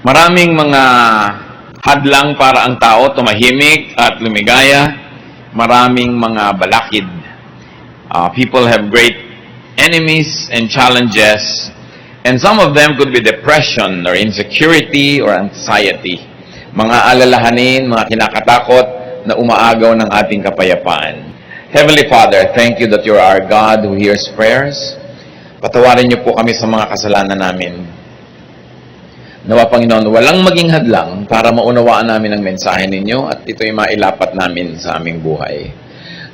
Maraming mga hadlang para ang tao tumahimik at lumigaya. Maraming mga balakid. People have great enemies and challenges. And some of them could be depression or insecurity or anxiety. Mga alalahanin, mga kinakatakot na umaagaw ng ating kapayapaan. Heavenly Father, thank you that you are our God who hears prayers. Patawarin niyo po kami sa mga kasalanan namin. Nawa Panginoon, walang maging hadlang para maunawaan namin ang mensahe ninyo at ito'y mailapat namin sa aming buhay.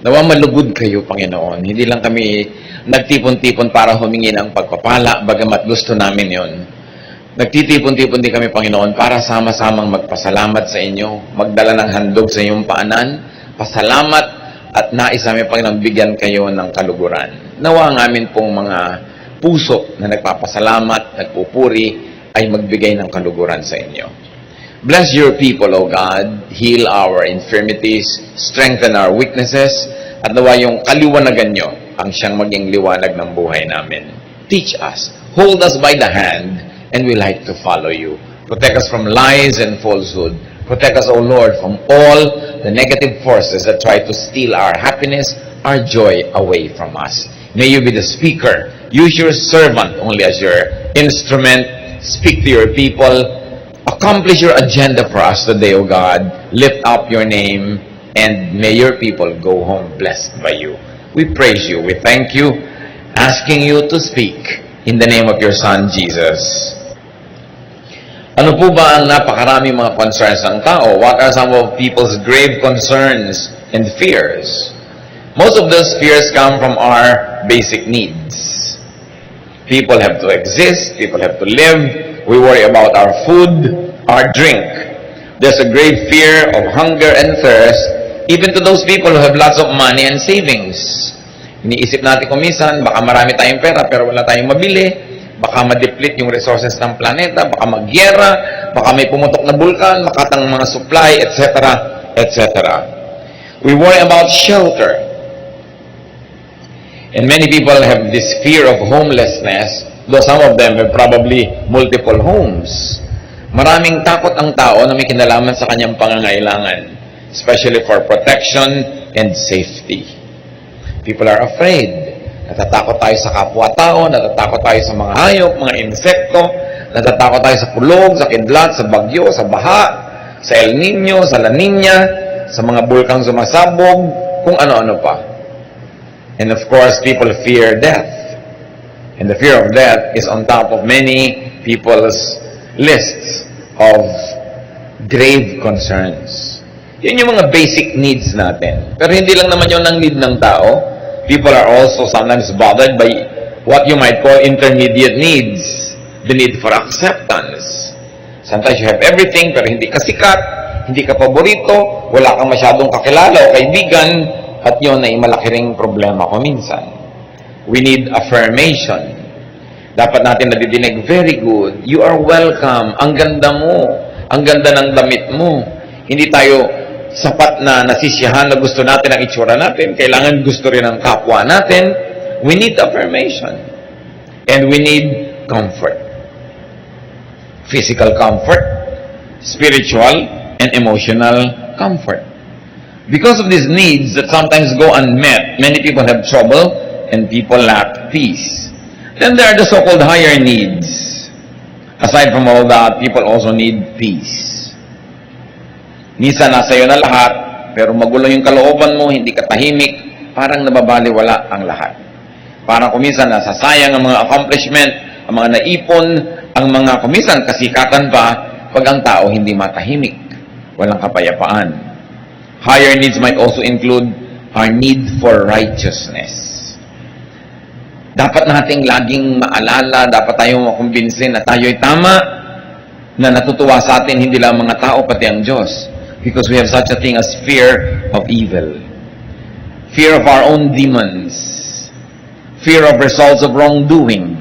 Nawa malugod kayo, Panginoon. Hindi lang kami nagtipon-tipon para humingi ng pagpapala, bagamat gusto namin yon. Nagtitipon-tipon din kami, Panginoon, para sama-samang magpasalamat sa inyo, magdala ng handog sa inyong paanan, pasalamat at nais namin, Panginoon, bigyan kayo ng kaluguran. Nawa ang amin pong mga puso na nagpapasalamat, nagpupuri, ay magbigay ng kaluguran sa inyo. Bless your people, O God. Heal our infirmities, strengthen our weaknesses, at nawa yung kaliwanagan nyo ang siyang maging liwanag ng buhay namin. Teach us, hold us by the hand, and we like to follow you. Protect us from lies and falsehood. Protect us, O Lord, from all the negative forces that try to steal our happiness, our joy away from us. May you be the speaker. Use your servant only as your instrument. Speak to your people. Accomplish your agenda for us today, O God. Lift up your name, and may your people go home blessed by you. We praise you. We thank you, asking you to speak in the name of your Son, Jesus. Ano po ba ang napakaraming mga concerns ng tao? What are some of people's grave concerns and fears? Most of those fears come from our basic needs. People have to exist. People have to live. We worry about our food, our drink. There's a great fear of hunger and thirst, even to those people who have lots of money and savings. Iniisip natin kung minsan, baka marami tayong pera pero wala tayong mabili. Baka ma-deplete yung resources ng planeta. Baka magyera. Baka may pumutok na bulkan. Makatang mga supply, etc. etc. We worry about shelter. And many people have this fear of homelessness, though some of them have probably multiple homes. Maraming takot ang tao na may kinalaman sa kanyang pangangailangan, especially for protection and safety. People are afraid. Natatakot tayo sa kapwa-tao, natatakot tayo sa mga hayop, mga insekto, natatakot tayo sa kulog, sa kidlat, sa bagyo, sa baha, sa El Nino, sa La Nina, sa mga bulkang sumasabog, kung ano-ano pa. And of course, people fear death. And the fear of death is on top of many people's lists of grave concerns. Yun yung mga basic needs natin. Pero hindi lang naman yun ang need ng tao. People are also sometimes bothered by what you might call intermediate needs. The need for acceptance. Sometimes you have everything pero hindi ka sikat, hindi ka paborito, wala kang masyadong kakilala o kaibigan, at yun ay malaki ring problema ko minsan. We need affirmation. Dapat natin nadidinig, very good, you are welcome, ang ganda mo, ang ganda ng damit mo. Hindi tayo sapat na nasisiyahan na gusto natin ang itsura natin. Kailangan gusto rin ng kapwa natin. We need affirmation. And we need comfort. Physical comfort, spiritual, and emotional comfort. Because of these needs that sometimes go unmet, many people have trouble and people lack peace. Then there are the so-called higher needs. Aside from all that, people also need peace. Minsan nasa iyo na lahat, pero magulo yung kalooban mo, hindi ka tahimik, parang nababaliwala ang lahat. Parang kuminsan nasasayang ang mga accomplishment, ang mga naipon, ang mga kuminsan kasikatan pa, pag ang tao hindi matahimik, walang kapayapaan. Higher needs might also include our need for righteousness. Dapat nating laging maalala, dapat tayong makumbinsin na tayo'y tama, na natutuwa sa atin hindi lang mga tao, pati ang Diyos. Because we have such a thing as fear of evil. Fear of our own demons. Fear of results of wrongdoing.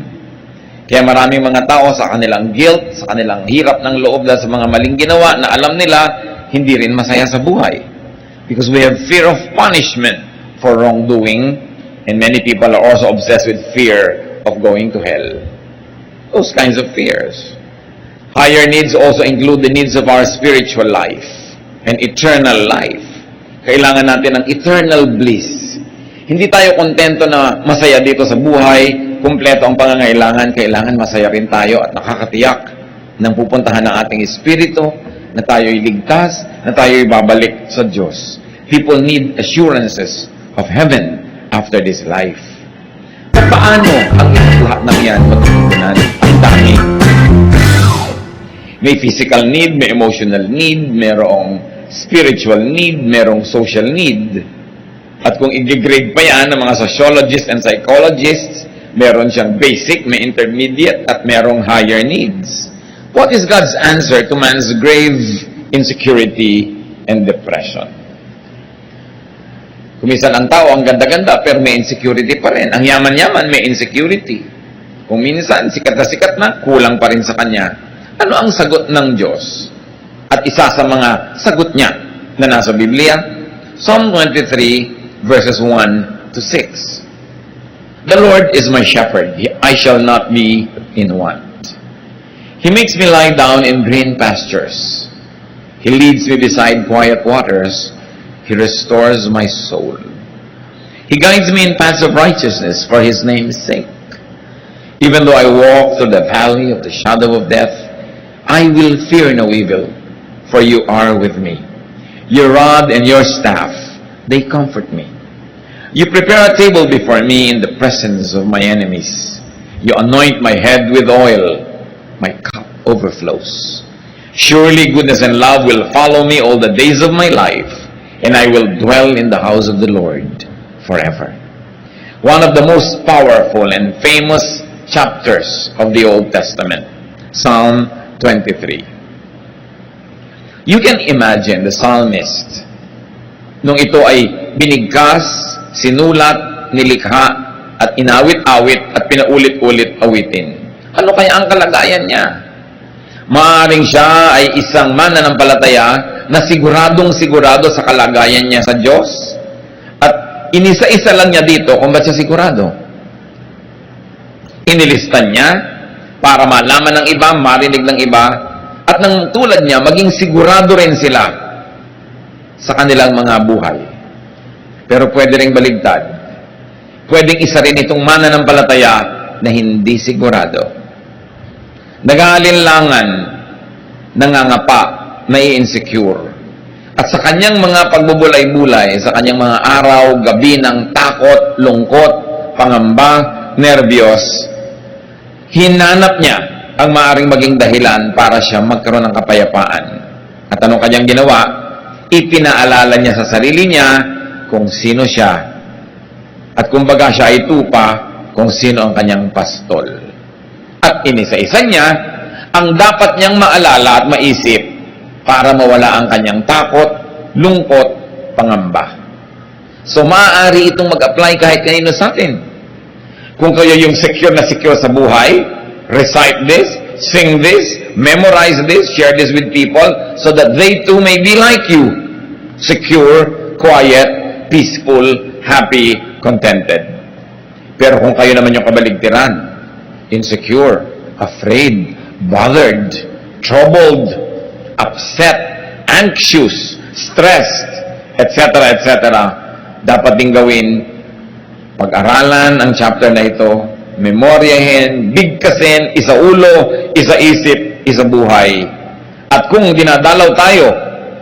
Kaya maraming mga tao sa kanilang guilt, sa kanilang hirap ng loob dahil sa mga maling ginawa na alam nila, hindi rin masaya sa buhay. Because we have fear of punishment for wrongdoing, and many people are also obsessed with fear of going to hell. Those kinds of fears. Higher needs also include the needs of our spiritual life and eternal life. Kailangan natin ng eternal bliss. Hindi tayo kontento na masaya dito sa buhay, kumpleto ang pangangailangan, kailangan masaya rin tayo at nakakatiyak ng pupuntahan ng ating espiritu, na tayo'y ligtas, na tayo'y babalik sa Diyos. People need assurances of heaven after this life. At paano ang lahat ng yan matutunan? Ang dami. May physical need, may emotional need, merong spiritual need, merong social need. At kung i-grade pa yan ng mga sociologists and psychologists, meron siyang basic, may intermediate, at merong higher needs. What is God's answer to man's grave insecurity and depression? Kumisan ang tao, ang ganda-ganda, pero may insecurity pa rin. Ang yaman-yaman, may insecurity. Kung minsan, sikat na, kulang pa rin sa kanya. Ano ang sagot ng Diyos? At isa sa mga sagot niya na nasa Biblia, Psalm 23, verses 1 to 6. The Lord is my shepherd, I shall not be in want. He makes me lie down in green pastures. He leads me beside quiet waters. He restores my soul. He guides me in paths of righteousness for His name's sake. Even though I walk through the valley of the shadow of death, I will fear no evil, for you are with me. Your rod and your staff, they comfort me. You prepare a table before me in the presence of my enemies. You anoint my head with oil. My cup overflows. Surely goodness and love will follow me all the days of my life, and I will dwell in the house of the Lord forever. One of the most powerful and famous chapters of the Old Testament, Psalm 23. You can imagine the psalmist, nung ito ay binigkas, sinulat, nilikha, at inawit-awit at pinaulit-ulit awitin. Ano kaya ang kalagayan niya? Maaring siya ay isang mananampalataya na siguradong-sigurado sa kalagayan niya sa Diyos, at inisa-isa lang niya dito kung ba't siya sigurado. Inilistan niya para malaman ng iba, marinig ng iba, at nang tulad niya, maging sigurado rin sila sa kanilang mga buhay. Pero pwede rin baligtad. Pwedeng isa rin itong mananampalataya na hindi sigurado. Nag-aalinlangan, nangangapa, nai-insecure. At sa kanyang mga pagbubulay-bulay, sa kanyang mga araw, gabi ng takot, lungkot, pangamba, nervyos, hinanap niya ang maaaring maging dahilan para siya magkaroon ng kapayapaan. At anong kanyang ginawa? Ipinaalala niya sa sarili niya kung sino siya. At kumbaga siya ay tupa kung sino ang kanyang pastol. At inisa-isa niya ang dapat niyang maalala at maisip para mawala ang kanyang takot, lungkot, pangamba. So maaari itong mag-apply kahit kanino sa atin. Kung kayo yung secure na secure sa buhay, recite this, sing this, memorize this, share this with people so that they too may be like you. Secure, quiet, peaceful, happy, contented. Pero kung kayo naman yung kabaligtiran, insecure, afraid, bothered, troubled, upset, anxious, stressed, etc., etc., dapat din gawin, pag-aralan ang chapter na ito, memoryahin, bigkasin, isa ulo, isa isip, isa buhay. At kung dinadalaw tayo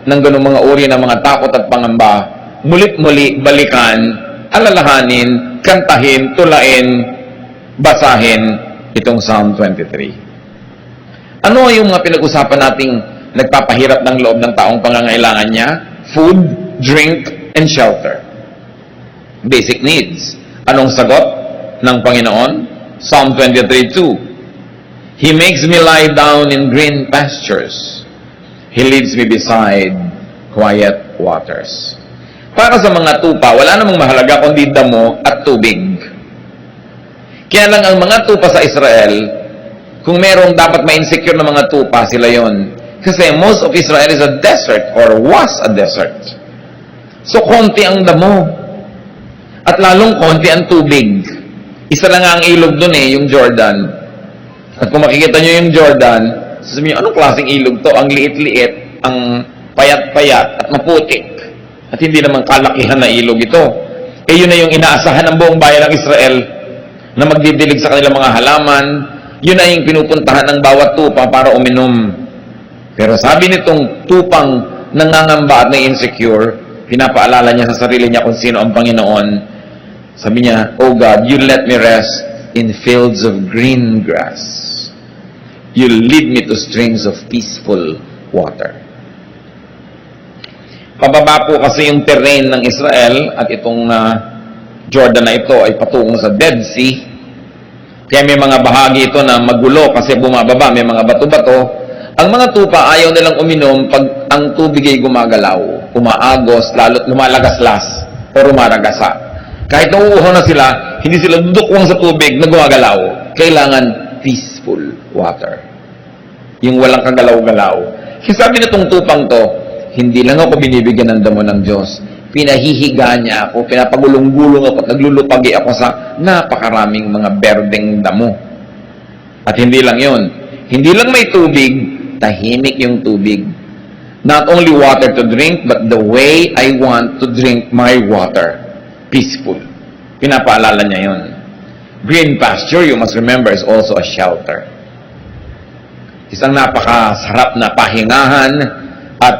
ng ganung mga uri ng mga takot at pangamba, mulit-muli balikan, alalahanin, kantahin, tulain, basahin itong Psalm 23. Ano yung mga pinag-usapan nating nagpapahirap ng loob ng taong pangangailangan niya? Food, drink, and shelter. Basic needs. Anong sagot ng Panginoon? Psalm 23:2. He makes me lie down in green pastures. He leads me beside quiet waters. Para sa mga tupa, wala namang mahalaga kundi damo at tubig. Kaya lang ang mga tupa sa Israel, kung merong dapat ma-insecure na mga tupa, sila yon. Kasi most of Israel is a desert or was a desert. So konti ang damo. At lalong konti ang tubig. Isa lang ang ilog doon yung Jordan. At kung makikita nyo yung Jordan, Sabi niyo, anong klaseng ilog to? Ang liit-liit, ang payat-payat at maputik. At hindi naman kalakihan na ilog ito. Eh yun na yung inaasahan ng buong bayan ng Israel na magdidilig sa kanilang mga halaman. Yun na yung pinupuntahan ng bawat tupa para uminom. Pero sabi nitong tupang nangangamba at na-insecure, pinapaalala niya sa sarili niya kung sino ang Panginoon. Sabi niya, "Oh God, you let me rest in fields of green grass. You lead me to streams of peaceful water." Pababa po kasi yung terrain ng Israel at itong Jordan na ito ay patungo sa Dead Sea. Kaya may mga bahagi ito na magulo kasi bumababa, may mga bato-bato. Ang mga tupa ayaw nilang uminom pag ang tubig ay gumagalaw, umaagos, lalo't lumalagaslas o rumaragasa. Kahit nauuhaw na sila, hindi sila dudukwang sa tubig na gumagalaw. Kailangan peaceful water. Yung walang kagalaw-galaw. Kaya sabi na itong tupang to, hindi lang ako binibigyan ng damo ng Diyos. Pinahihiga niya ako, pinapagulong-gulong ako at naglulupagi ako sa napakaraming mga berdeng damo. At hindi lang yun. Hindi lang may tubig, tahimik yung tubig. Not only water to drink, but the way I want to drink my water. Peaceful. Pinapaalala niya yun. Green pasture, you must remember, is also a shelter. Isang napakasarap na pahingahan at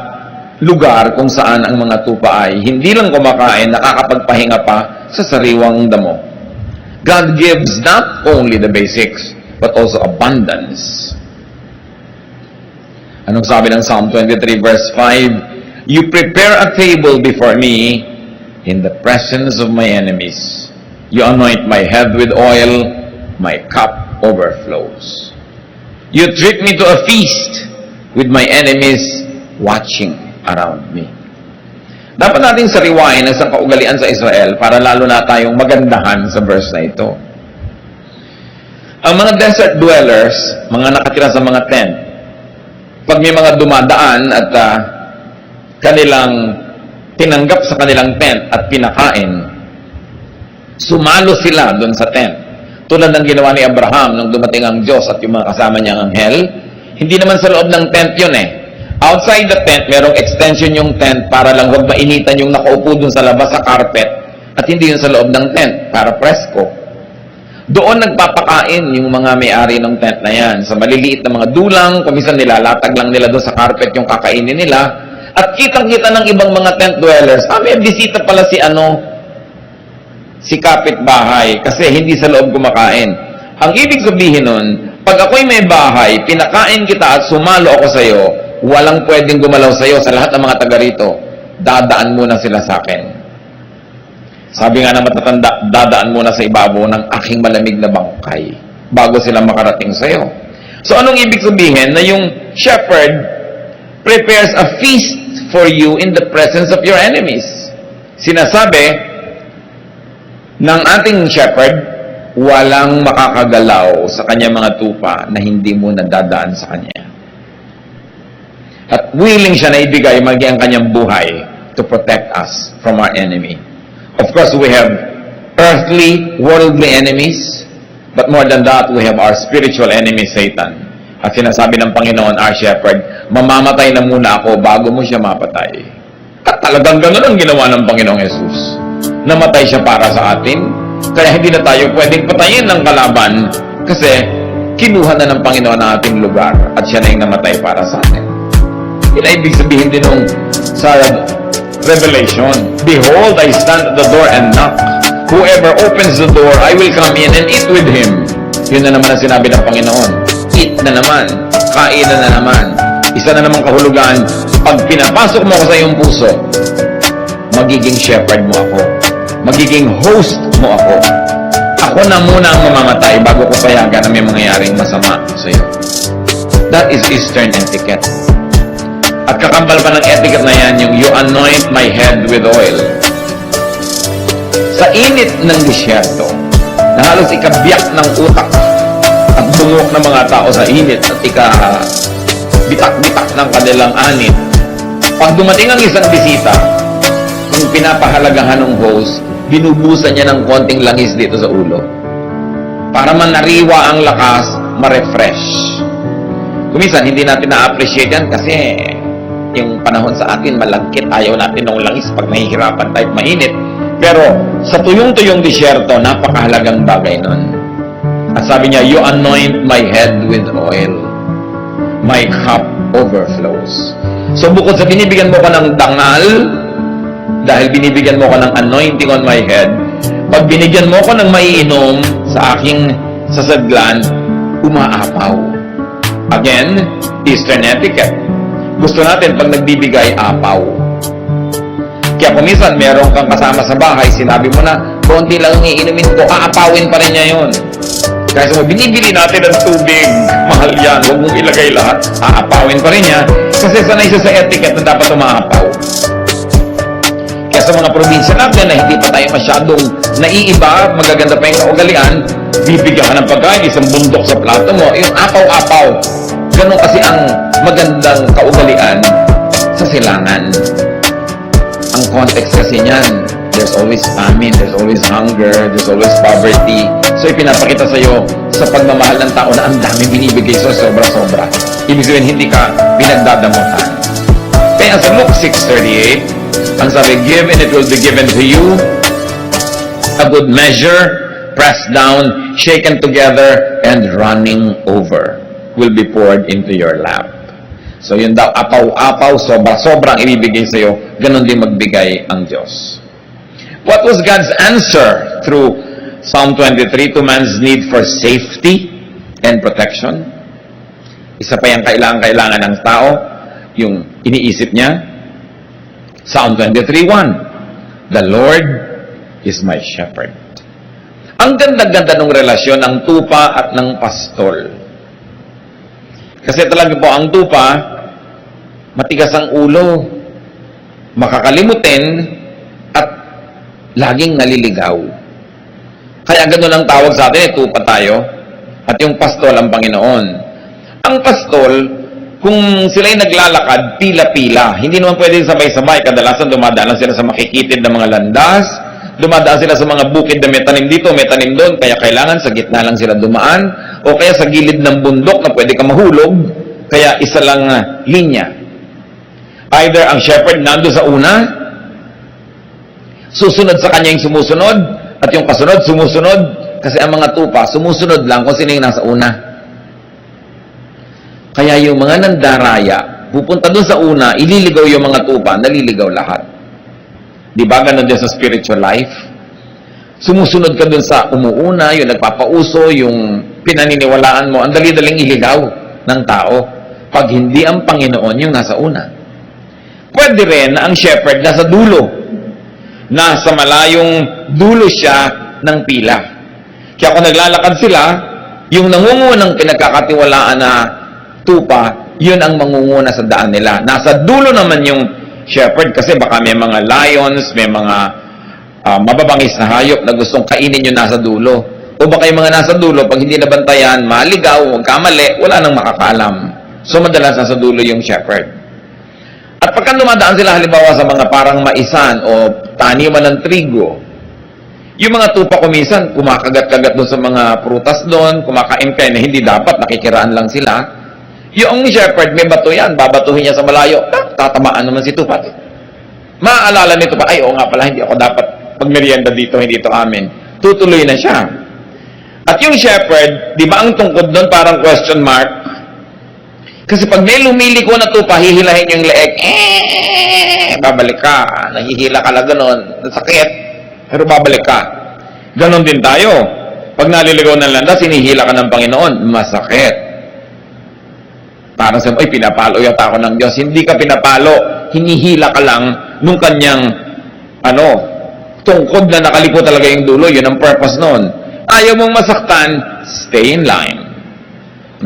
lugar kung saan ang mga tupa ay hindi lang kumakain, nakakapagpahinga pa sa sariwang damo. God gives not only the basics, but also abundance. Anong sabi ng Psalm 23 verse 5? You prepare a table before me in the presence of my enemies. You anoint my head with oil, my cup overflows. You treat me to a feast with my enemies watching around me. Dapat nating sariwain ang isang kaugalian sa Israel para lalo na tayong magandahan sa verse na ito. Ang mga desert dwellers, mga nakatira sa mga tent, pag may mga dumadaan at kanilang tinanggap sa kanilang tent at pinakain, sumalo sila doon sa tent. Tulad ng ginawa ni Abraham nung dumating ang Diyos at yung mga kasama niyang anghel, hindi naman sa loob ng tent yun eh. Outside the tent, merong extension yung tent para lang huwag mainitan yung nakaupo dun sa labas sa carpet at hindi yun sa loob ng tent para presko. Doon nagpapakain yung mga may-ari ng tent na yan. Sa maliliit na mga dulang, kumisan nilalatag lang nila doon sa carpet yung kakainin nila at kitang-kita ng ibang mga tent dwellers, may bisita pala si kapitbahay kasi hindi sa loob kumakain. Ang ibig sabihin nun, pag ako'y may bahay, pinakain kita at sumalo ako sa'yo, walang pwedeng gumalaw sa'yo sa lahat ng mga taga rito. Dadaan muna sila sa akin. Sabi nga ng matatanda, dadaan muna sa ibabaw ng aking malamig na bangkay bago sila makarating sa'yo. So anong ibig sabihin? Na yung shepherd prepares a feast for you in the presence of your enemies. Sinasabi ng ating shepherd, walang makakagalaw sa kanya mga tupa na hindi mo nadadaan sa kanya. At willing siya na ibigay maging ang kanyang buhay to protect us from our enemy. Of course, we have earthly, worldly enemies, but more than that, we have our spiritual enemy, Satan. At sinasabi ng Panginoon, our shepherd, mamamatay na muna ako bago mo siya mapatay. At talagang ganoon ang ginawa ng Panginoong Jesus. Namatay siya para sa atin, kaya hindi na tayo pwedeng patayin ng kalaban kasi kinuha na ng Panginoon ang ating lugar at siya na yung namatay para sa atin. Ito ibig sabihin din nung sa Revelation, behold, I stand at the door and knock. Whoever opens the door, I will come in and eat with him. Yun na naman ang sinabi ng Panginoon. Eat na naman. Kainan na naman. Isa na naman kahulugan, pag pinapasok mo ako sa iyong puso, magiging shepherd mo ako. Magiging host mo ako. Ako na muna ang mamamatay bago ko payagan na may mangyayaring masama sa iyo. That is Eastern etiquette. At kakambal pa ng etiquette na yan, yung you anoint my head with oil. Sa init ng disyerto, na halos ikabiyak ng utak at bungok ng mga tao sa init at bitak-bitak ng kanilang anit. Pag dumating ang isang bisita, kung pinapahalagahan ng host, binubusan niya ng konting langis dito sa ulo. Para manariwa ang lakas, ma-refresh. Kuminsan, hindi natin na-appreciate yan kasi yung panahon sa atin malagkit, ayaw natin ng langis pag nahihirapan tayo mainit. Pero sa tuyong-tuyong disyerto, napakahalagang bagay nun. At sabi niya, you anoint my head with oil. My cup overflows. So bukod sa binibigyan mo ko ng dangal, dahil binibigyan mo ko ng anointing on my head, pag binigyan mo ko ng maiinom sa aking sasadlan, umaapaw. Again, Eastern etiquette. Gusto natin pag nagbibigay, apaw. Kaya kung minsan meron kang kasama sa bahay, sinabi mo na, konti lang ang iinumin ko, aapawin pa rin niya yun. Kaya sa binibili natin ng tubig, mahal yan, huwag mong ilagay lahat, aapawin pa rin niya, kasi sanay siya sa etiquette na dapat umaapaw. Kaya sa mga probinsya natin na hindi pa tayo masyadong naiiba, magaganda pa yung kaugalian, bibigyan ka ng pagkain, isang bundok sa plato mo, yung apaw-apaw. Ganun kasi ang magandang kaugalian sa silangan. Ang context kasi niyan, there's always famine, there's always hunger, there's always poverty. So ipinapakita sa iyo sa pagmamahal ng tao na ang dami binibigay so sobra-sobra. Ibig sabihin, hindi ka pinagdadamutan. Kaya sa Luke 6:38, ang sabi, give and it will be given to you, a good measure, pressed down, shaken together, and running over will be poured into your lap. So yun daw, apaw-apaw, sobra-sobra ang ibibigay sa iyo, ganun din magbigay ang Diyos. What was God's answer through Psalm 23 to man's need for safety and protection? Isa pa yung kailangan ng tao, yung iniisip niya. Psalm 23:1, the Lord is my shepherd. Ang ganda-ganda ng relasyon ng tupa at ng pastol. Kasi talaga po, ang tupa, matigas ang ulo, makakalimutin, at laging naliligaw. Kaya gano'n ang tawag sa atin, tupa tayo, at yung pastol ang Panginoon. Ang pastol, kung sila'y naglalakad, pila-pila. Hindi naman pwedeng sabay-sabay. Kadalasan dumadaan sila sa makikitid na mga landas, dumadaan sila sa mga bukid na may tanim dito, may tanim doon, kaya kailangan sa gitna lang sila dumaan, o kaya sa gilid ng bundok na pwede ka mahulog, kaya isa lang linya. Either ang shepherd nando sa una, susunod sa kanya yung sumusunod, at yung kasunod, sumusunod, kasi ang mga tupa, sumusunod lang kung sino yung nasa una. Kaya yung mga nandaraya, pupunta doon sa una, ililigaw yung mga tupa, naliligaw lahat. Di ba ganun din sa spiritual life? Sumusunod ka dun sa umuuna, yung nagpapauso, yung pinaniniwalaan mo, ang dali-daling iligaw ng tao pag hindi ang Panginoon yung nasa una. Pwede rin na ang shepherd nasa dulo. Nasa malayong dulo siya ng pila. Kaya kung naglalakad sila, yung nangungunang pinagkakatiwalaan na tupa, yun ang mangunguna sa daan nila. Nasa dulo naman yung shepherd kasi baka may mga lions, may mga mababangis na hayop na gustong kainin yung nasa dulo. O baka yung mga nasa dulo, pag hindi nabantayan, maligaw, magkamali, wala nang makakaalam. So madalas nasa dulo yung shepherd. At pagka dumadaan sila halimbawa sa mga parang maisan o taniman ng trigo, yung mga tupa kumisan, kumakagat-kagat doon sa mga prutas doon, kumakain kayo na hindi dapat, nakikiraan lang sila. Yung shepherd, may bato yan, babatuhin niya sa malayo, tatamaan naman si tupa. Maaalala nito pa, ay, oo nga pala, hindi ako dapat magmerienda dito, hindi ito amin. Tutuloy na siya. At yung shepherd, di ba ang tungkod doon parang question mark? Kasi pag may lumiliko na tupa, hihilahin yung leeg, babalik ka. Nahihila ka lang gano'n, nasakit, pero babalik ka. Ganon din tayo. Pag naliligaw ng landas, hinihila ka ng Panginoon, masakit. Parang sabi, pinapalo yata ako ng Diyos. Hindi ka pinapalo, hinihila ka lang nung kanyang, tungkod na nakaliko talaga yung dulo. Yun ang purpose nun. Ayaw mong masaktan, stay in line.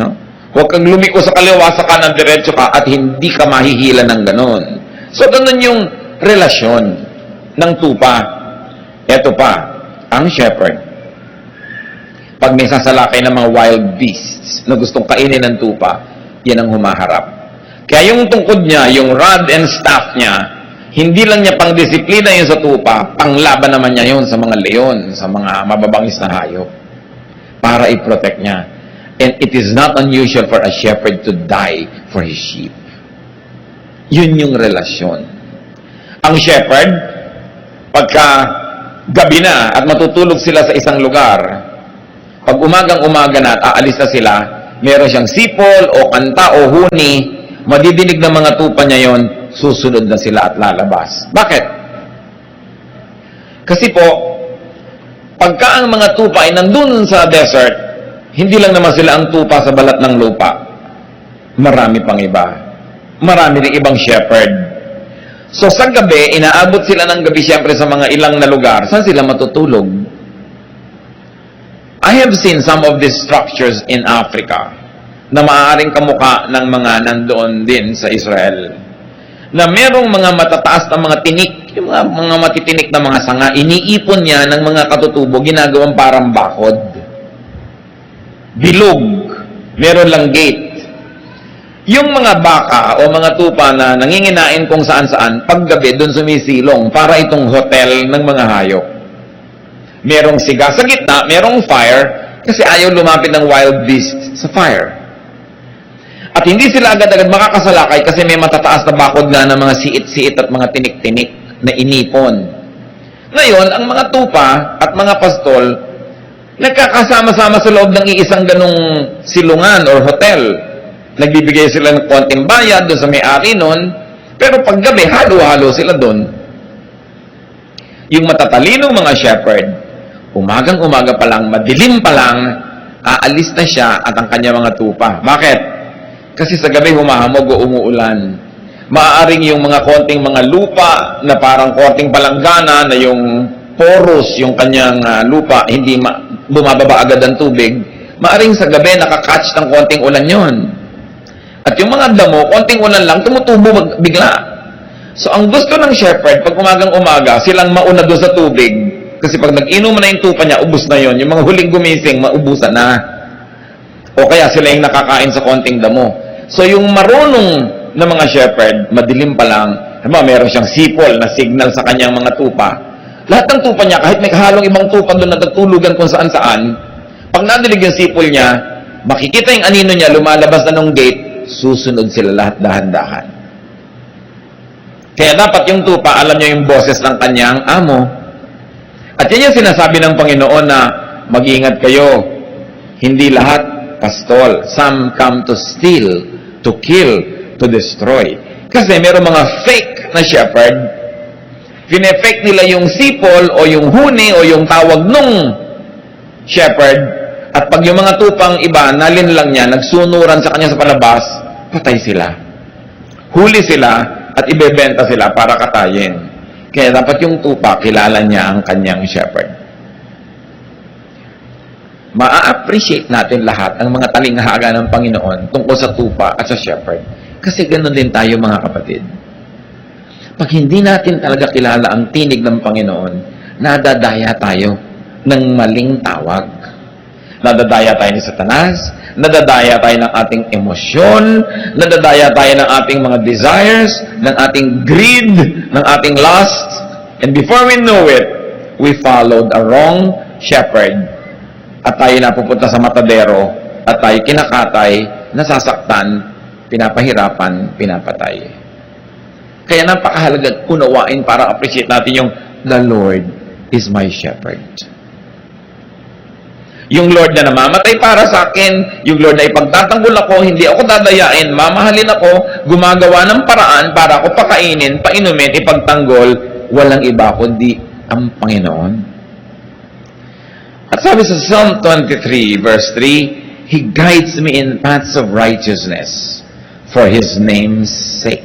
No? Huwag kang lumiko sa kaliwa, sa kanan, diretso ka, at hindi ka mahihila ng ganon. So, ganon yung relasyon ng tupa. Eto pa, ang shepherd. Pag may sasalakay ng mga wild beasts na gustong kainin ng tupa, yan ang humaharap. Kaya yung tungkod niya, yung rod and staff niya, hindi lang niya pang disiplina yun sa tupa, panglaban naman niya yun sa mga leon, sa mga mababangis na hayop, para i-protect niya. And it is not unusual for a shepherd to die for his sheep. Yun yung relasyon. Ang shepherd, pagka gabi na at matutulog sila sa isang lugar, pag umagang-umaga na at aalis na sila, meron siyang sipol o kanta o huni, madidinig ng mga tupa niya yon, susunod na sila at lalabas. Bakit? Kasi po, pagka ang mga tupa ay nandun sa desert, hindi lang naman sila ang tupa sa balat ng lupa. Marami pang iba. Marami rin ibang shepherd. So sa gabi, inaabot sila ng gabi siyempre sa mga ilang na lugar. Saan sila matutulog? I have seen some of these structures in Africa na maaaring kamuka ng mga nandoon din sa Israel. Na merong mga matataas na mga tinik, yung mga matitinik na mga sanga, iniipon niya ng mga katutubo, ginagawang parang bakod. Bilog, meron lang gate. Yung mga baka o mga tupa na nanginginain kung saan-saan, paggabi doon sumisilong para itong hotel ng mga hayop. Merong siga sa gitna, merong fire, kasi ayaw lumapit ng wild beast sa fire. At hindi sila agad-agad makakasalakay kasi may matataas na bakod nga ng mga siit-siit at mga tinik-tinik na inipon. Ngayon, ang mga tupa at mga pastol, nagkakasama-sama sa loob ng iisang ganong silungan or hotel. Nagbibigay sila ng konting bayad doon sa may-ari nun, pero paggabi, halo-halo sila doon. Yung matatalinong mga shepherd, umagang-umaga pa lang, madilim pa lang, aalis na siya at ang kanya mga tupa. Bakit? Kasi sa gabi humahamog o umuulan. Maaaring yung mga konting mga lupa na parang konting palanggana na yung porous, yung kanyang lupa, hindi bumababa agad ang tubig, maaring sa gabi nakakatch ng konting ulan yon. At yung mga damo, konting ulan lang, tumutubo bigla. So ang gusto ng shepherd, pag umagang-umaga, silang mauna doon sa tubig. Kasi pag nag-inom na yung tupa niya, ubus na yon. Yung mga huling gumising, maubusan na. O kaya sila yung nakakain sa konting damo. So yung marunong na mga shepherd, madilim pa lang, meron siyang sipol na signal sa kanyang mga tupa. Lahat ng tupa niya, kahit may kahalong ibang tupa doon na nagtulugan kung saan-saan, pag nadilig yung sipol niya, makikita yung anino niya, lumalabas na ng gate, susunod sila lahat dahan-dahan. Kaya dapat yung tupa, alam niya yung boses ng kanyang amo. At yan yung sinasabi ng Panginoon na mag-ingat kayo, hindi lahat pastol. Some come to steal, to kill, to destroy. Kasi meron mga fake na shepherd, fine-fake nila yung sipol o yung huni o yung tawag nung shepherd, at pag yung mga tupang iba, nalin lang niya, nagsunuran sa kanya sa palabas, patay sila. Huli sila at ibebenta sila para katayin. Kaya dapat yung tupa, kilala niya ang kanyang shepherd. Ma-appreciate natin lahat ang mga talinghaga ng Panginoon tungkol sa tupa at sa shepherd. Kasi ganoon din tayo mga kapatid. Pag hindi natin talaga kilala ang tinig ng Panginoon, nadadaya tayo ng maling tawag. Nadadaya tayo ni Satanas, nadadaya tayo ng ating emosyon, nadadaya tayo ng ating mga desires, ng ating greed, ng ating lust, and before we know it, we followed a wrong shepherd, at tayo napupunta sa matadero, at tayo kinakatay, nasasaktan, pinapahirapan, pinapatay. Kaya napakahalaga unawain para appreciate natin yung the Lord is my shepherd. Yung Lord na namamatay para sa akin, yung Lord na ipagtatanggol ako, hindi ako dadayain, mamahalin ako, gumagawa ng paraan para ako pakainin, painumin, ipagtanggol, walang iba kundi ang Panginoon. At sabi sa Psalm 23 verse 3, He guides me in paths of righteousness for His name's sake.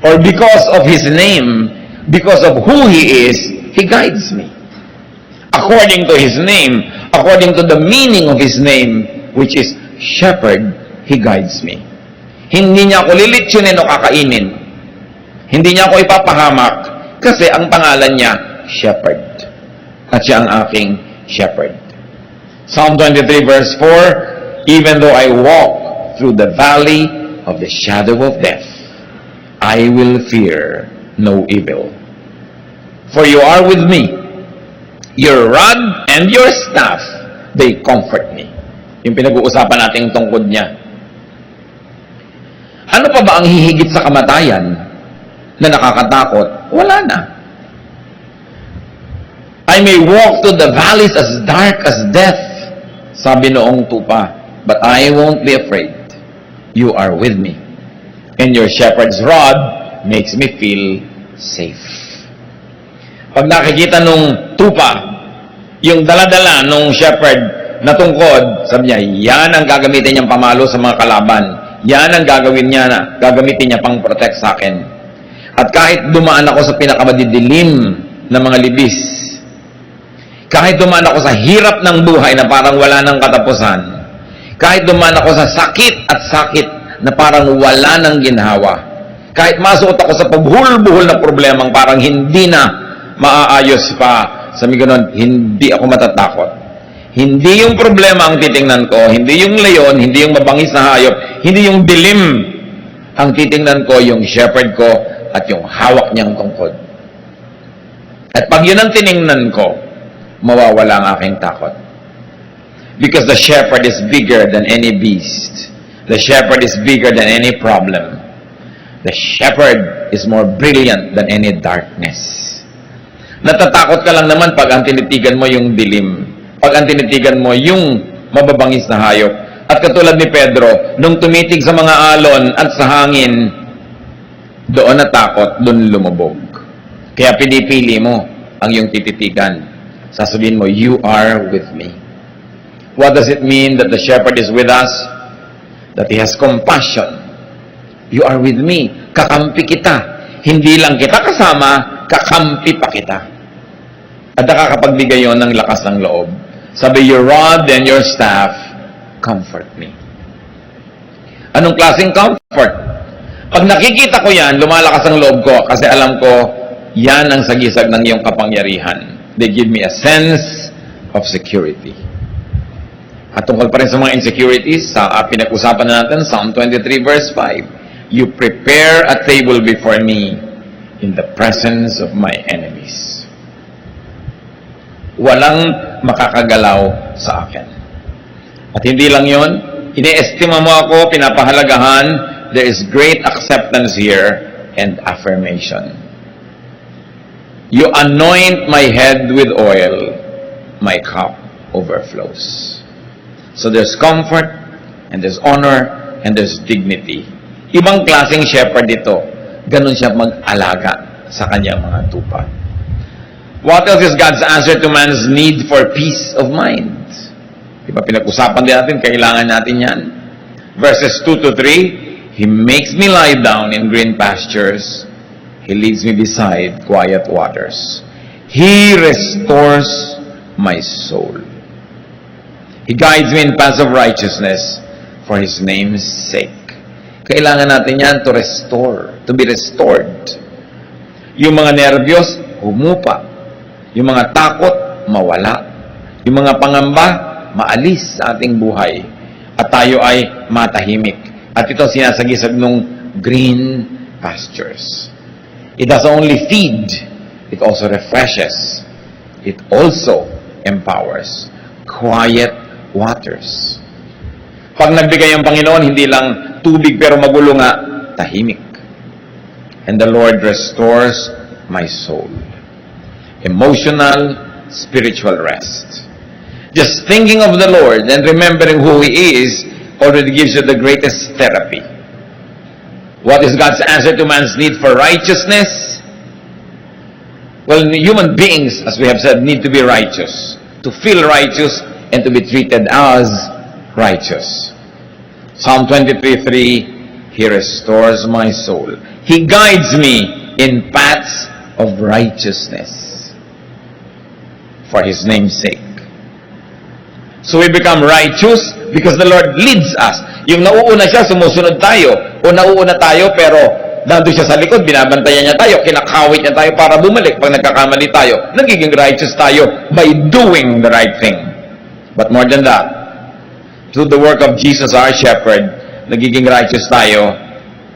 Or because of His name, because of who He is, He guides me. According to His name, according to the meaning of His name, which is shepherd, He guides me. Hindi niya ako lilitsunin o kakainin. Hindi niya ako ipapahamak kasi ang pangalan niya, shepherd. At siya ang aking shepherd. Psalm 23 verse 4, Even though I walk through the valley of the shadow of death, I will fear no evil. For you are with me. Your rod and your staff, they comfort me. Yung pinag-uusapan natin tungkod niya. Ano pa ba ang hihigit sa kamatayan na nakakatakot? Wala na. I may walk to the valleys as dark as death, sabi noong tupa, but I won't be afraid. You are with me. And your shepherd's rod makes me feel safe. Pag nakikita nung tupa, yung daladala nung shepherd na tungkod, sabi niya, yan ang gagamitin niyang pamalo sa mga kalaban. Yan ang gagamitin niya pang protect sa akin. At kahit dumaan ako sa pinakamadidilim na mga libis, kahit dumaan ako sa hirap ng buhay na parang wala ng katapusan, kahit dumaan ako sa sakit na parang wala ng ginhawa, kahit masuot ako sa pagbuhol-buhol na problemang parang hindi na maaayos pa, sabi ganon, hindi ako matatakot. Hindi yung problema ang titingnan ko, hindi yung leon, hindi yung mabangis na hayop, hindi yung dilim ang titingnan ko, yung shepherd ko at yung hawak niyang tungkod. At pag yun ang tiningnan ko, mawawala ang aking takot. Because the shepherd is bigger than any beast. The shepherd is bigger than any problem. The shepherd is more brilliant than any darkness. Natatakot ka lang naman pag ang tinitigan mo yung dilim. Pag ang tinitigan mo yung mababangis na hayop. At katulad ni Pedro, nung tumitig sa mga alon at sa hangin, doon natakot, doon lumubog. Kaya pinipili mo ang iyong tititigan. Sasabihin mo, you are with me. What does it mean that the shepherd is with us? That he has compassion. You are with me. Kakampi kita. Hindi lang kita kasama, kakampi pa kita. At nakakapagbigay yon ng lakas ng loob. Sabi, your rod and your staff comfort me. Anong klaseng comfort? Pag nakikita ko yan, lumalakas ang loob ko kasi alam ko, yan ang sagisag ng iyong kapangyarihan. They give me a sense of security. At tungkol pa rin sa mga insecurities, sa pinag-usapan na natin, Psalm 23 verse 5, you prepare a table before me in the presence of my enemies. Walang makakagalaw sa akin. At hindi lang yon, ine-estima mo ako, pinapahalagahan, there is great acceptance here and affirmation. You anoint my head with oil, my cup overflows. So there's comfort, and there's honor, and there's dignity. Ibang klaseng shepherd ito. Ganon siya mag-alaga sa kanyang mga tupa. What else is God's answer to man's need for peace of mind? Diba pinag-usapan din natin, kailangan natin yan. Verses 2 to 3, He makes me lie down in green pastures. He leads me beside quiet waters. He restores my soul. He guides me in paths of righteousness for His name's sake. Kailangan natin yan to restore, to be restored. Yung mga nervyos, humupa. Yung mga takot, mawala. Yung mga pangamba, maalis sa ating buhay. At tayo ay matahimik. At ito sinasagisag ng green pastures. It doesn't only feed, it also refreshes. It also empowers. Quiet waters. Pag nagbigay ang Panginoon, hindi lang tubig pero magulo nga, tahimik. And the Lord restores my soul. Emotional, spiritual rest. Just thinking of the Lord and remembering who He is already gives you the greatest therapy. What is God's answer to man's need for righteousness? Well, human beings, as we have said, need to be righteous. To feel righteous and to be treated as righteous. Psalm 23:3, He restores my soul. He guides me in paths of righteousness for His name's sake. So we become righteous because the Lord leads us. Yung nauuna siya, sumusunod tayo. O nauuna tayo, pero nandun siya sa likod, binabantayan niya tayo, kinakawit niya tayo para bumalik. Pag nagkakamali tayo, nagiging righteous tayo by doing the right thing. But more than that, through the work of Jesus our shepherd, nagiging righteous tayo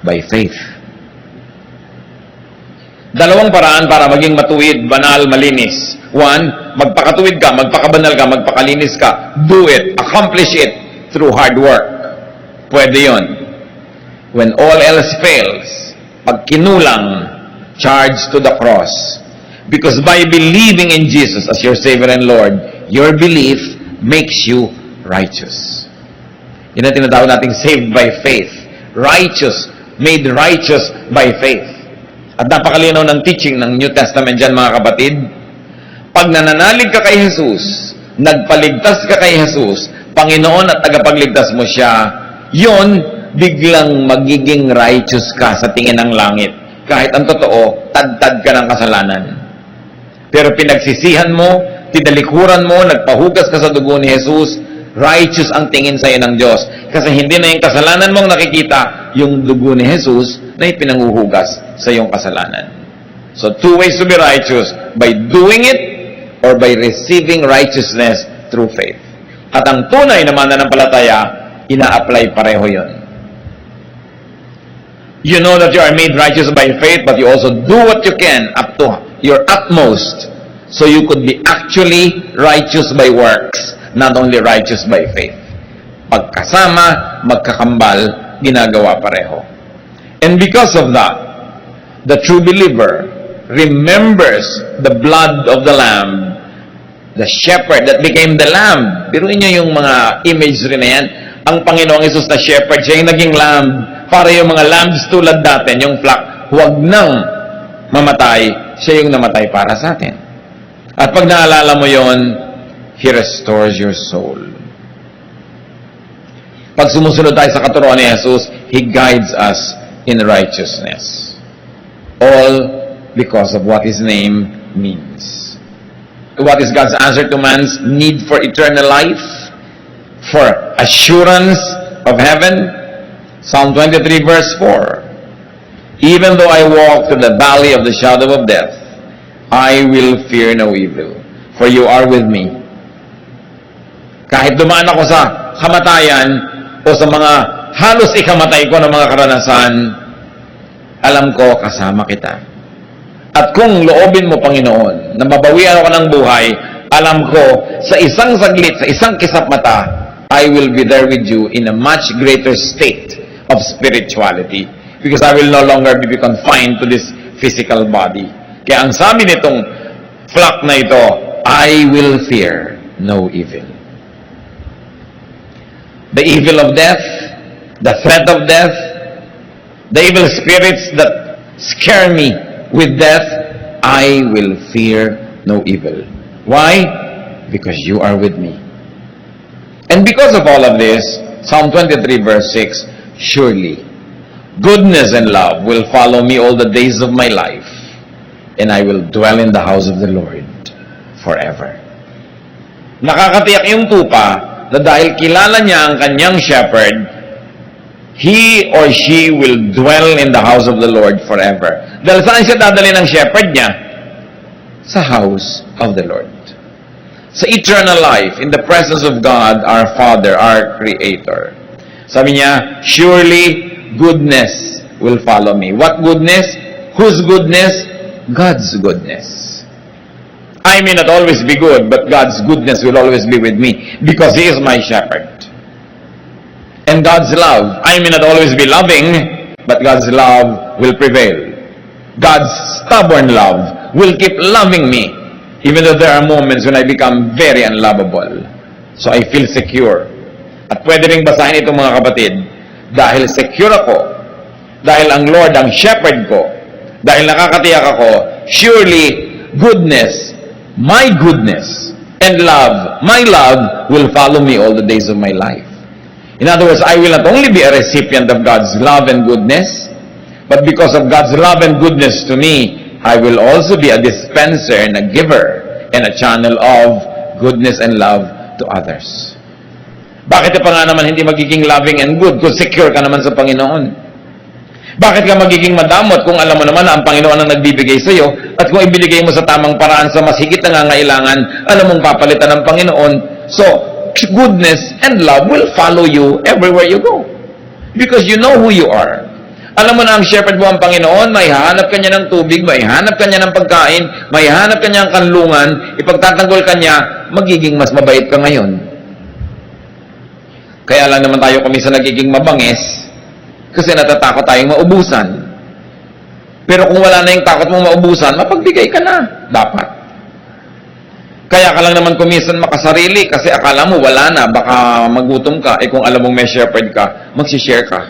by faith. Dalawang paraan para maging matuwid, banal, malinis. One, magpakatuwid ka, magpakabanal ka, magpakalinis ka. Do it, accomplish it through hard work. Pwede yun. When all else fails, pag kinulang, charge to the cross. Because by believing in Jesus as your Savior and Lord, your belief makes you righteous. Yun ang tinatawag nating saved by faith. Righteous, made righteous by faith. At napakalinaw ng teaching ng New Testament dyan, mga kapatid. Pag nananalig ka kay Jesus, nagpaligtas ka kay Jesus, Panginoon at tagapagligtas mo siya, yon biglang magiging righteous ka sa tingin ng langit. Kahit ang totoo, tad-tad ka ng kasalanan. Pero pinagsisihan mo, tinalikuran mo, nagpahugas ka sa dugo ni Jesus, righteous ang tingin sa iyo ng Diyos. Kasi hindi na yung kasalanan mong nakikita, yung dugo ni Jesus na ipinanguhugas sa iyong kasalanan. So, two ways to be righteous, by doing it or by receiving righteousness through faith. At ang tunay na mananampalataya, ina-apply pareho yun. You know that you are made righteous by faith, but you also do what you can up to your utmost so you could be actually righteous by works, not only righteous by faith. Pagkasama, magkakambal, ginagawa pareho. And because of that, the true believer remembers the blood of the Lamb, the shepherd that became the Lamb. Biruin niyo yung mga imagery na yan. Ang Panginoong Hesus na shepherd, siya yung naging Lamb. Para yung mga lambs tulad natin, yung flock, huwag nang mamatay, siya yung namatay para sa atin. At pag naalala mo yon, He restores your soul. Pag sumusunod tayo sa katuruan ni Jesus, He guides us in righteousness. All because of what His name means. What is God's answer to man's need for eternal life? For assurance of heaven? Psalm 23 verse 4. Even though I walk through the valley of the shadow of death, I will fear no evil, for you are with me. Kahit dumaan ako sa kamatayan o sa mga halos ikamatay ko ng mga karanasan, alam ko kasama kita. At kung loobin mo, Panginoon, na mabawian ako ng buhay, alam ko sa isang saglit, sa isang kisap mata, I will be there with you in a much greater state of spirituality, because I will no longer be confined to this physical body. Kaya ang sabi nitong flock na ito, I will fear no evil. The evil of death, the threat of death, the evil spirits that scare me with death, I will fear no evil. Why? Because you are with me. And because of all of this, Psalm 23 verse 6, surely, goodness and love will follow me all the days of my life, and I will dwell in the house of the Lord forever. Nakakatiyak yung tupa na dahil kilala niya ang kanyang shepherd, he or she will dwell in the house of the Lord forever. Dahil saan siya dadali ng shepherd niya? Sa house of the Lord. Sa eternal life, in the presence of God, our Father, our Creator. Sabi niya, surely goodness will follow me. What goodness? Whose goodness? God's goodness. I may not always be good, but God's goodness will always be with me because He is my shepherd. And God's love, I may not always be loving, but God's love will prevail. God's stubborn love will keep loving me, even though there are moments when I become very unlovable. So I feel secure. At pwede rin basahin ito, mga kapatid, dahil secure ako, dahil ang Lord ang shepherd ko, dahil nakakatiyak ako, surely goodness, and love, my love, will follow me all the days of my life. In other words, I will not only be a recipient of God's love and goodness, but because of God's love and goodness to me, I will also be a dispenser and a giver and a channel of goodness and love to others. Bakit pa nga naman hindi magiging loving and good kung secure ka naman sa Panginoon? Bakit ka magiging madamot kung alam mo naman na ang Panginoon ang nagbibigay sa iyo at kung ibinigay mo sa tamang paraan sa mas higit na ngangailangan, alam mong papalitan ng Panginoon? So, goodness and love will follow you everywhere you go. Because you know who you are. Alam mo na ang shepherd mo ang Panginoon, may hanap ka niya ng tubig, may hanap ka niya ng pagkain, may hanap ka niya ng kanlungan, ipagtatanggol ka niya, magiging mas mabait ka ngayon. Kaya lang naman tayo kuminsan nagiging mabangis kasi natatakot tayong maubusan. Pero kung wala na yung takot mong maubusan, mapagbigay ka na. Dapat. Kaya ka lang naman kuminsan makasarili kasi akala mo wala na, baka magutom ka. Eh kung alam mong may shepherd ka, magsishare ka.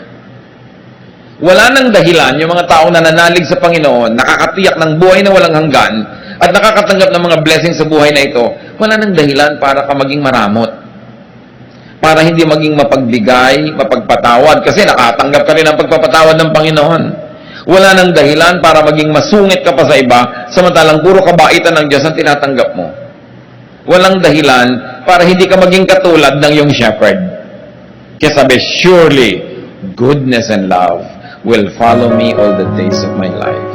Wala nang dahilan yung mga taong nananalig sa Panginoon, nakakatiyak ng buhay na walang hanggan, at nakakatanggap ng mga blessings sa buhay na ito, wala nang dahilan para ka maging maramot. Para hindi maging mapagbigay, mapagpatawad, kasi nakatanggap ka rin ng pagpapatawad ng Panginoon. Wala nang dahilan para maging masungit ka pa sa iba, samantalang puro kabaitan ng Diyos ang tinatanggap mo. Walang dahilan para hindi ka maging katulad ng iyong shepherd. Kaya sabi, surely, goodness and love will follow me all the days of my life.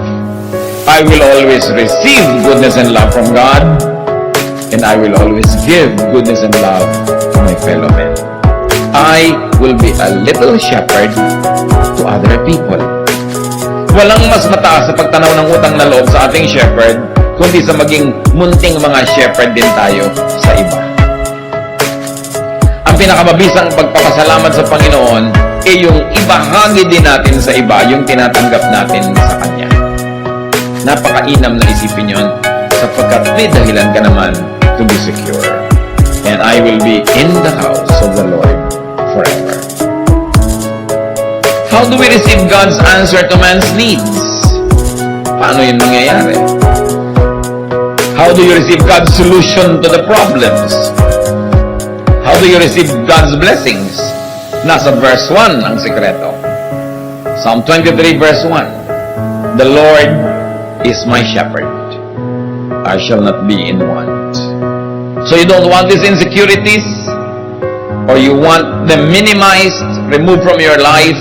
I will always receive goodness and love from God, and I will always give goodness and love to my fellow men. I will be a little shepherd to other people. Walang mas mataas sa pagtanaw ng utang na loob sa ating shepherd, kundi sa maging munting mga shepherd din tayo sa iba. Ang pinakamabisang pagpapasalamat sa Panginoon ay yung ibahagi din natin sa iba yung tinatanggap natin sa Kanya. Napakainam na isipin yun, sapagkat may dahilan ka naman to be secure. And I will be in the house of the Lord forever. How do we receive God's answer to man's needs? Paano yun mangyayari? How do you receive God's solution to the problems? How do you receive God's blessings? Nasa verse 1 ang sikreto. Psalm 23 verse 1. The Lord is my shepherd. I shall not be in want. So you don't want these insecurities? Or you want them minimized, removed from your life?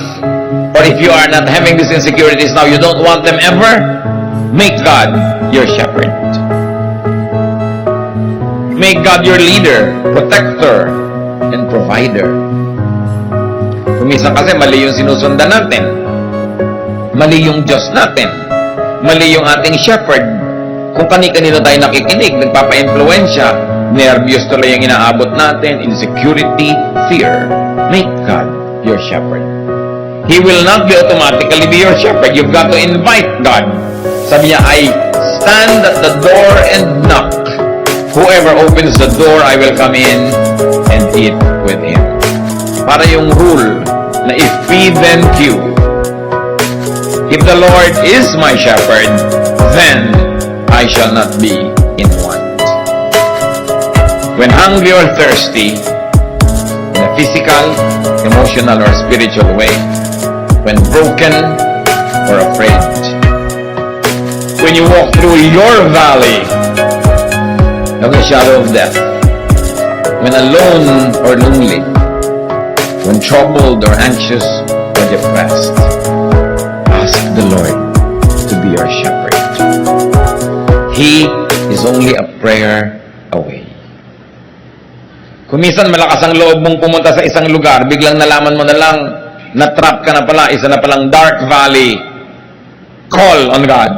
Or if you are not having these insecurities now, you don't want them ever? Make God your shepherd. Make God your leader, protector, and provider. Kuminsan kasi mali yung sinusundan natin. Mali yung Diyos natin. Mali yung ating shepherd. Kung kani-kanino tayo nakikinig, nagpapa-influensya, nervyos tuloy yung inaabot natin, insecurity, fear. Make God your shepherd. He will not be automatically be your shepherd. You've got to invite God. Sabi niya, I stand at the door and knock. Whoever opens the door, I will come in and eat with him. Para yung rule na if feed then few. If the Lord is my shepherd, then I shall not be in want. When hungry or thirsty, in a physical, emotional, or spiritual way, when broken or afraid, when you walk through your valley of the shadow of death, when alone or lonely, when troubled or anxious or depressed, ask the Lord to be your shepherd. He is only a prayer away. Kung minsan malakas ang loob mong pumunta sa isang lugar, biglang nalaman mo na lang, na-trap ka na pala, isa na palang dark valley. Call on God.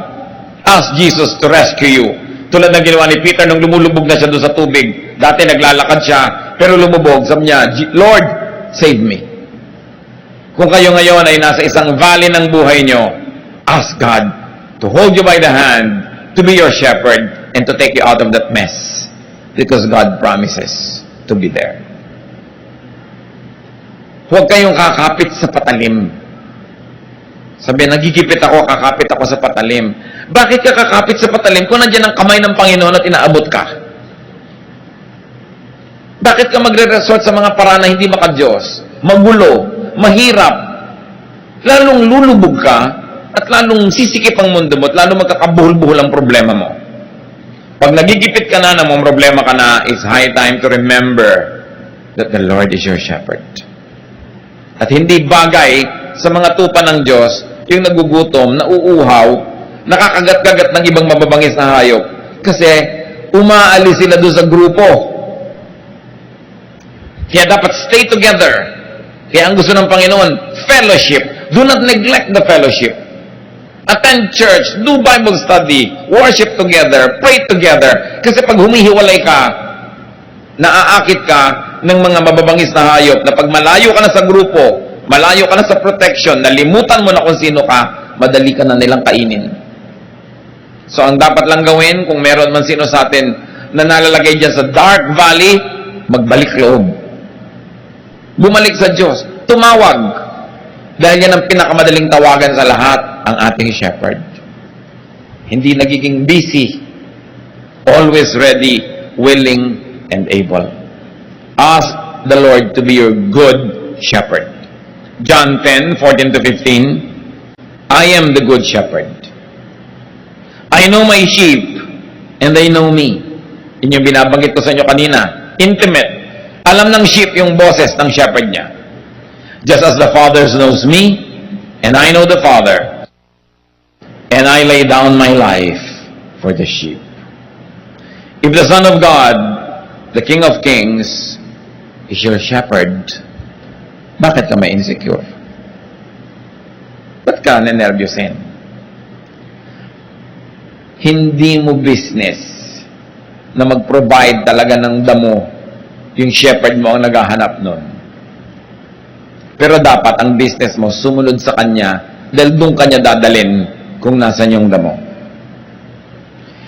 Ask Jesus to rescue you. Tulad ng ginawa ni Peter nung lumulubog na siya doon sa tubig. Dati naglalakad siya, pero lumubog. Sabi niya, Lord, save me. Kung kayo ngayon ay nasa isang valley ng buhay nyo, ask God to hold you by the hand, to be your shepherd, and to take you out of that mess. Because God promises to be there. Huwag kayong kakapit sa patalim. Sabi, nagigipit ako, kakapit ako sa patalim. Bakit ka kakapit sa patalim kung nandiyan ang kamay ng Panginoon at inaabot ka? Bakit ka magre-resort sa mga paraan na hindi maka-Diyos? Magulo, mahirap, lalong lulubog ka, at lalong sisikip ang mundo mo, at lalong magkakabuhol-buhol ang problema mo. Pag nagigipit ka na, namang problema ka na, it's high time to remember that the Lord is your shepherd. At hindi bagay sa mga tupa ng Diyos yung nagugutom, nauuhaw, nakakagat-kagat ng ibang mababangis na hayop. Kasi umaalis sila doon sa grupo. Kaya dapat stay together. Kaya ang gusto ng Panginoon, fellowship. Do not neglect the fellowship. Attend church, do Bible study, worship together, pray together. Kasi pag humihiwalay ka, naaakit ka, ng mga mababangis na hayop na pag malayo ka na sa grupo, malayo ka na sa protection, nalimutan mo na kung sino ka, madali ka na nilang kainin. So ang dapat lang gawin, kung meron man sino sa atin na nalalagay dyan sa dark valley, magbalik loob. Bumalik sa Diyos. Tumawag. Dahil yan ang pinakamadaling tawagan sa lahat, ang ating shepherd. Hindi nagiging busy. Always ready, willing, and able. Ask the Lord to be your good shepherd. John 10:14 to 15, I am the good shepherd. I know my sheep, and they know me. Yun yung binabanggit ko sa inyo kanina. Intimate. Alam ng sheep yung boses ng shepherd niya. Just as the Father knows me, and I know the Father, and I lay down my life for the sheep. If the Son of God, the King of Kings, is your shepherd, bakit ka may insecure? Ba't ka nenervyusin? Hindi mo business na mag-provide talaga ng damo yung shepherd mo ang naghahanap nun. Pero dapat ang business mo sumunod sa kanya dahil doon kanya dadalin kung nasan yung damo.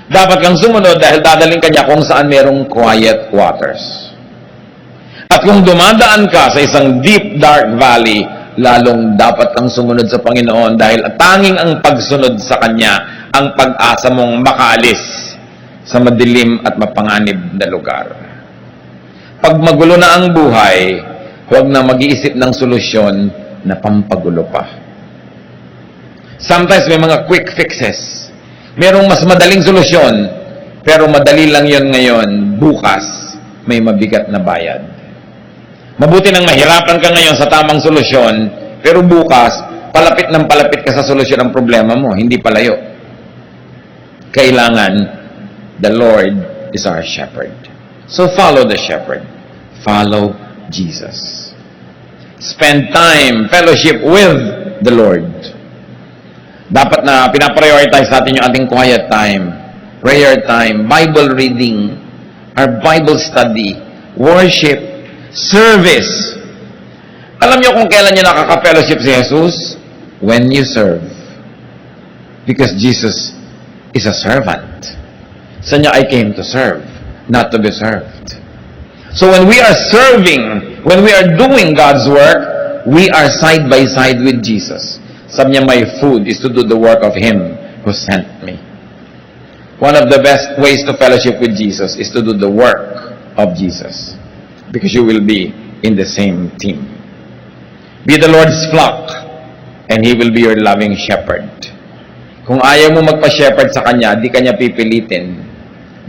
Dapat kang sumunod dahil dadalhin kanya kung saan merong quiet waters. At kung dumadaan ka sa isang deep dark valley, lalong dapat kang sumunod sa Panginoon dahil tanging ang pagsunod sa kanya ang pag-asa mong makaalis sa madilim at mapanganib na lugar. Pag magulo na ang buhay, huwag na mag-iisip ng solusyon na pampagulo pa. Sometimes may mga quick fixes. Merong mas madaling solusyon, pero madali lang yon ngayon, bukas may mabigat na bayad. Mabuti nang mahirapan ka ngayon sa tamang solusyon, pero bukas, palapit ng palapit ka sa solusyon ng problema mo, hindi palayo. Kailangan, the Lord is our shepherd. So follow the shepherd. Follow Jesus. Spend time, fellowship with the Lord. Dapat na pinaprioritize natin yung ating quiet time, prayer time, Bible reading, our Bible study, worship, service. Alam niyo kung kailan niyo nakaka-fellowship si Jesus? When you serve. Because Jesus is a servant. Sa niya, I came to serve, not to be served. So when we are serving, when we are doing God's work, we are side by side with Jesus. Sabi niya, my food is to do the work of Him who sent me. One of the best ways to fellowship with Jesus is to do the work of Jesus. Because you will be in the same team. Be the Lord's flock, and He will be your loving shepherd. Kung ayaw mo magpa-shepherd sa Kanya, di Kanya pipilitin,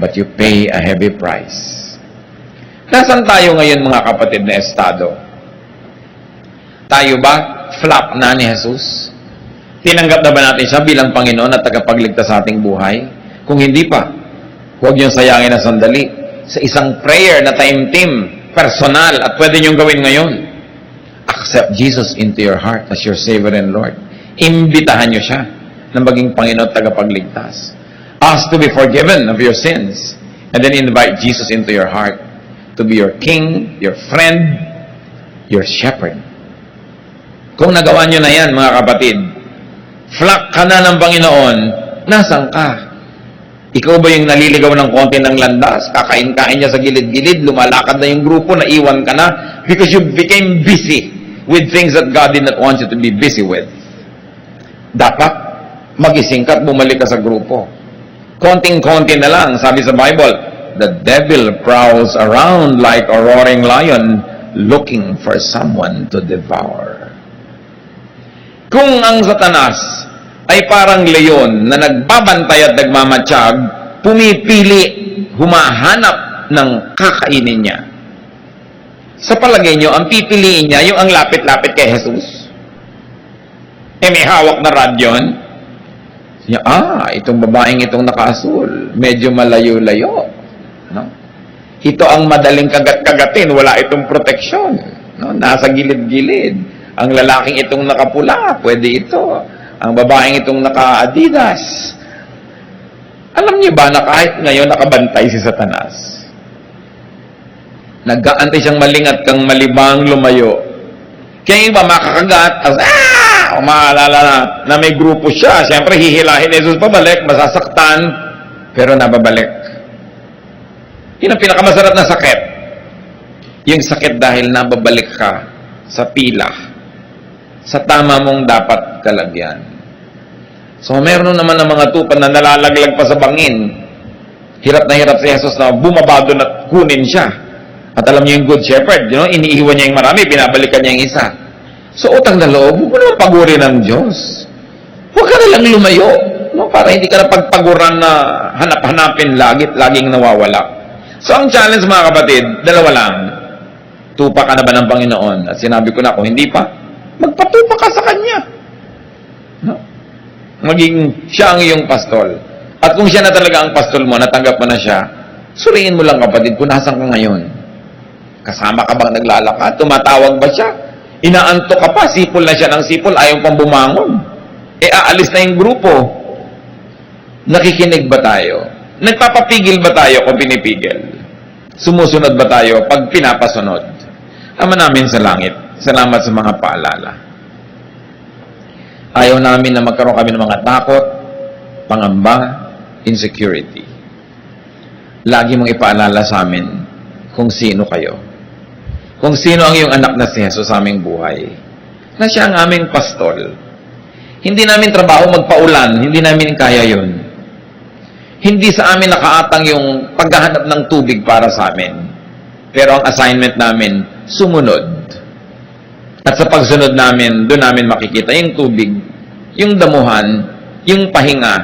but you pay a heavy price. Nasaan tayo ngayon mga kapatid na estado? Tayo ba flock na ni Jesus? Tinanggap na ba natin siya bilang Panginoon at tagapagligtas sa ating buhay? Kung hindi pa, huwag niyong sayangin na sandali sa isang prayer na time team, personal, at pwede niyong gawin ngayon. Accept Jesus into your heart as your Savior and Lord. Imbitahan niyo siya na maging Panginoon at tagapagligtas. Ask to be forgiven of your sins, and then invite Jesus into your heart to be your King, your friend, your shepherd. Kung nagawa niyo na yan, mga kapatid, flock ka na ng Panginoon, nasan ka? Ikaw ba yung naliligaw ng konti ng landas? Kakain-kain niya sa gilid-gilid, lumalakad na yung grupo, naiwan ka na because you became busy with things that God did not want you to be busy with. Dapat magising ka at bumalik ka sa grupo. Konting-konti na lang, sabi sa Bible, the devil prowls around like a roaring lion looking for someone to devour. Kung ang Satanas ay parang leon na nagbabantay at nagmamatsyag, pumipili, humahanap ng kakainin niya. Sa palagay niyo, ang pipiliin niya yung ang lapit-lapit kay Jesus? May hawak na radyon? Itong babaeng itong nakaasul, medyo malayo-layo. No? Ito ang madaling kagat-kagatin, wala itong proteksyon. No? Nasa gilid-gilid. Ang lalaking itong nakapula, pwede ito. Ang babaeng itong naka-Adidas. Alam niyo ba na kahit ngayon nakabantay si Satanas? Nag-aantay siyang malingat kang malibang lumayo. Kaya yung iba makakagat, maalala na may grupo siya. Siyempre, hihilahin ni Jesus pabalik, masasaktan, pero nababalik. Yun ang pinakamasarap na sakit. Yung sakit dahil nababalik ka sa pila, sa tama mong dapat kalagyan. So, meron naman ng mga tupan na nalalaglag pa sa bangin. Hirap na hirap si Jesus na bumaba doon at kunin siya. At alam niyo yung good shepherd, iniiwan niya yung marami, binabalikan niya yung isa. So, utang na loob, huwag mo naman pagurin ng Diyos. Huwag ka na lang lumayo. Para hindi ka na pagpaguran na hanap-hanapin laging nawawala. So, ang challenge mga kapatid, dalawa lang. Tupa ka na ba ng Panginoon? At sinabi ko na, kung hindi pa, magpatupa ka sa Kanya. No? Maging siya ang iyong pastol. At kung siya na talaga ang pastol mo, natanggap mo na siya, suriin mo lang kapatid kung nasan ka ngayon. Kasama ka bang naglalakad? Tumatawag ba siya? Inaantok ka pa, sipol na siya ng sipol, ayaw pang bumangon. Aalis na yung grupo. Nakikinig ba tayo? Nagpapapigil ba tayo kung pinipigil? Sumusunod ba tayo pag pinapasunod? Ama namin sa langit, salamat sa mga paalala. Ayaw namin na magkaroon kami ng mga takot, pangamba, insecurity. Lagi mong ipaalala sa amin kung sino kayo. Kung sino ang iyong anak na si Jesus sa aming buhay. Na siya ang aming pastol. Hindi namin trabaho magpaulan, hindi namin kaya yun. Hindi sa amin nakaatang yung paghahanap ng tubig para sa amin. Pero ang assignment namin, sumunod. At sa pagsunod namin, doon namin makikita yung tubig, yung damuhan, yung pahinga.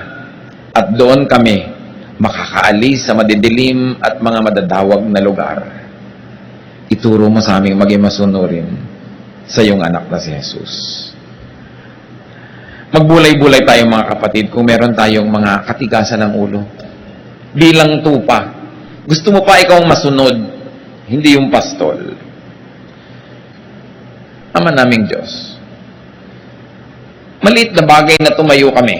At doon kami makakaalis sa madidilim at mga madadawag na lugar. Ituro mo sa aming maging masunurin sa iyong anak na si Jesus. Magbulay-bulay tayo mga kapatid kung meron tayong mga katigasan ng ulo. Bilang tupa. Gusto mo pa ikaw ang masunod, hindi yung pastol. Ama naming Diyos. Maliit na bagay na tumayo kami.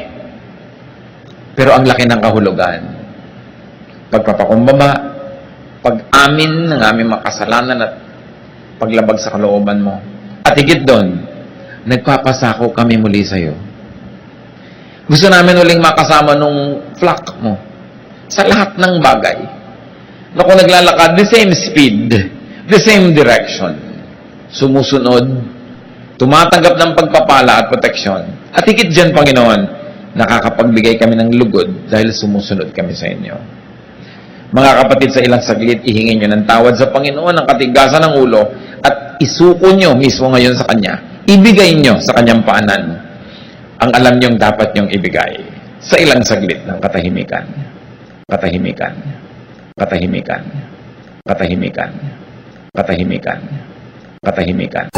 Pero ang laki ng kahulugan. Pagpapakumbaba, pag-amin ng aming makasalanan at paglabag sa kalooban mo. At higit doon, nagpapasako kami muli sa iyo. Gusto namin uling makasama nung flock mo sa lahat ng bagay. Na kung naglalakad, the same speed, the same direction. Sumusunod, tumatanggap ng pagpapala at proteksyon. At higit dyan, Panginoon, nakakapagbigay kami ng lugod dahil sumusunod kami sa inyo. Mga kapatid, sa ilang saglit, ihingin nyo ng tawad sa Panginoon ang katigasan ng ulo at isuko nyo mismo ngayon sa Kanya. Ibigay nyo sa Kanyang paanan ang alam niyong dapat niyong ibigay sa ilang saglit ng katahimikan. Katahimikan. Katahimikan. Katahimikan. Katahimikan. Katahimikan.